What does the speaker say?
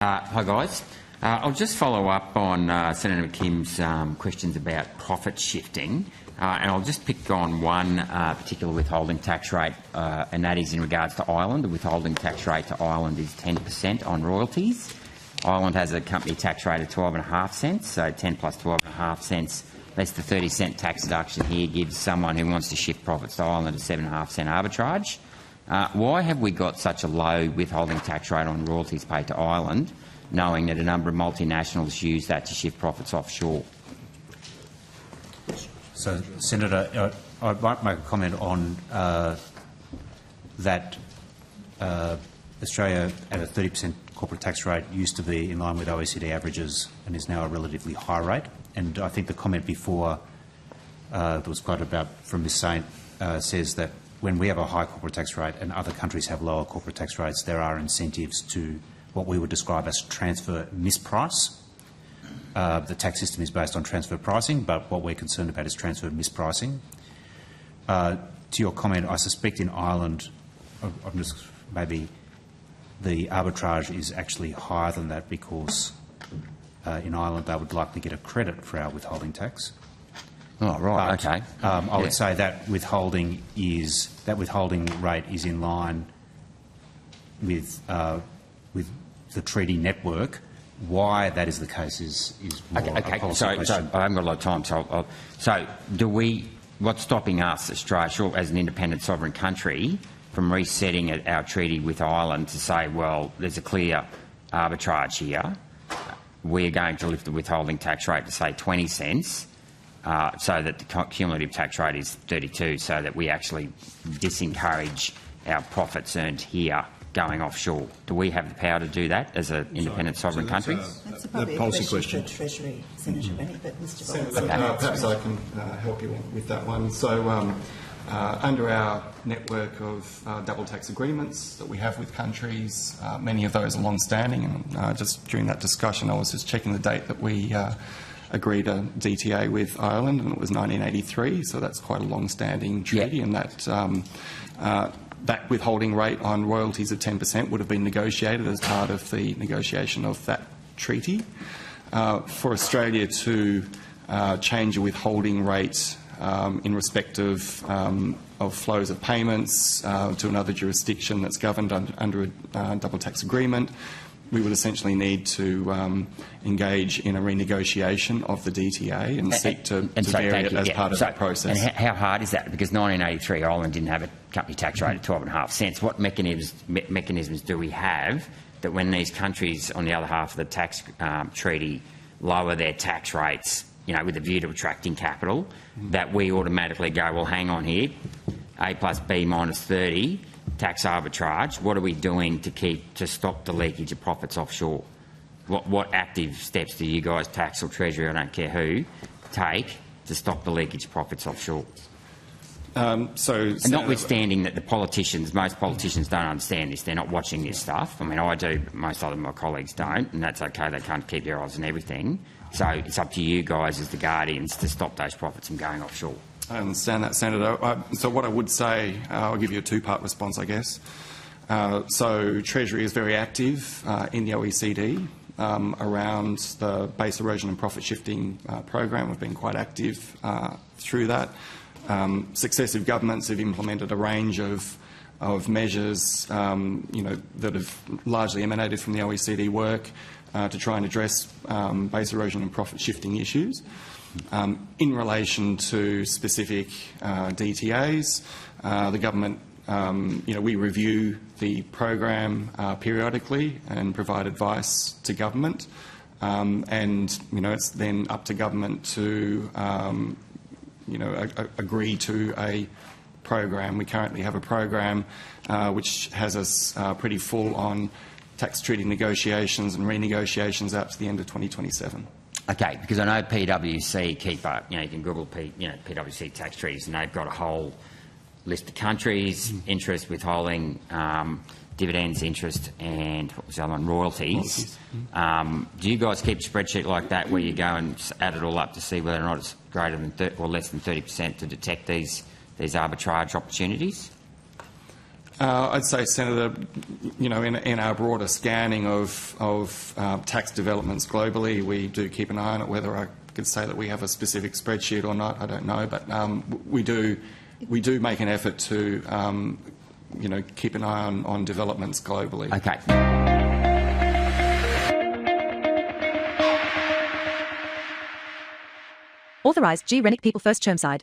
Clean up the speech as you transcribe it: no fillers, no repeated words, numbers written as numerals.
Hi guys. I'll just follow up on Senator McKim's questions about profit shifting, and I'll just pick on one particular withholding tax rate, and that is in regards to Ireland. The withholding tax rate to Ireland is 10% on royalties. Ireland has a company tax rate of 12.5 cents, so 10 plus 12.5 cents, less the 30-cent tax deduction here gives someone who wants to shift profits to Ireland a 7.5-cent arbitrage. Why have we got such a low withholding tax rate on royalties paid to Ireland, knowing that a number of multinationals use that to shift profits offshore? So, Senator, I might make a comment on that Australia at a 30% corporate tax rate used to be in line with OECD averages and is now a relatively high rate. And I think the comment before that was quoted about from Ms Saint says that when we have a high corporate tax rate and other countries have lower corporate tax rates, there are incentives to what we would describe as transfer misprice. The tax system is based on transfer pricing, but what we're concerned about is transfer mispricing. To your comment, I suspect in Ireland, maybe the arbitrage is actually higher than that because in Ireland they would likely get a credit for our withholding tax. Oh, right. But, okay. I would say that withholding rate is in line with the treaty network. Why that is the case is more a policy question. So I haven't got a lot of time. So what's stopping us, Australia, as an independent sovereign country, from resetting our treaty with Ireland to say, well, there's a clear arbitrage here. We're going to lift the withholding tax rate to say 20 cents. So that the cumulative tax rate is 32, so that we actually disencourage our profits earned here going offshore. Do we have the power to do that as an independent sovereign country? That's probably a policy question for Treasury, Senator Rennie, but Mr. Robertson. Perhaps I can help you with that one. So under our network of double tax agreements that we have with countries, many of those are long-standing, and just during that discussion I was just checking the date that we agreed a DTA with Ireland, and it was 1983, so that's quite a long-standing treaty. Yep. And that withholding rate on royalties of 10% would have been negotiated as part of the negotiation of that treaty. For Australia to change a withholding rate in respect of flows of payments to another jurisdiction that's governed under a double tax agreement, we would essentially need to engage in a renegotiation of the DTA and seek to vary it as part of that process. And how hard is that? Because 1983, Ireland didn't have a company tax rate of 12.5 cents. What mechanisms do we have that when these countries on the other half of the tax treaty lower their tax rates, with a view to attracting capital, that we automatically go, well, hang on here, A plus B minus 30, tax arbitrage, what are we doing to stop the leakage of profits offshore? What active steps do you guys, tax or Treasury, I don't care who, take to stop the leakage of profits offshore? And notwithstanding that most politicians don't understand this, they're not watching this stuff. I mean, I do, but most of my colleagues don't, and that's okay, they can't keep their eyes on everything. So it's up to you guys as the guardians to stop those profits from going offshore. I understand that, Senator. So what I would say, I'll give you a two-part response, I guess. So Treasury is very active in the OECD around the base erosion and profit shifting program. We've been quite active through that. Successive governments have implemented a range of measures, that have largely emanated from the OECD work to try and address base erosion and profit shifting issues. In relation to specific DTAs, the government, we review the program periodically and provide advice to government, and it's then up to government to agree to a program. We currently have a program which has us pretty full on tax treaty negotiations and renegotiations out to the end of 2027. Okay, because I know PwC keep up, you can Google PwC tax treaties, and they've got a whole list of countries, interest, withholding, dividends, interest, and what was the other one, royalties. Do you guys keep a spreadsheet like that where you go and add it all up to see whether or not it's greater than or less than 30% to detect these arbitrage opportunities? I'd say, Senator, in our broader scanning of tax developments globally, we do keep an eye on it. Whether I could say that we have a specific spreadsheet or not, I don't know, but we do make an effort to keep an eye on developments globally. Okay. Authorised G. Rennick People First Chermside.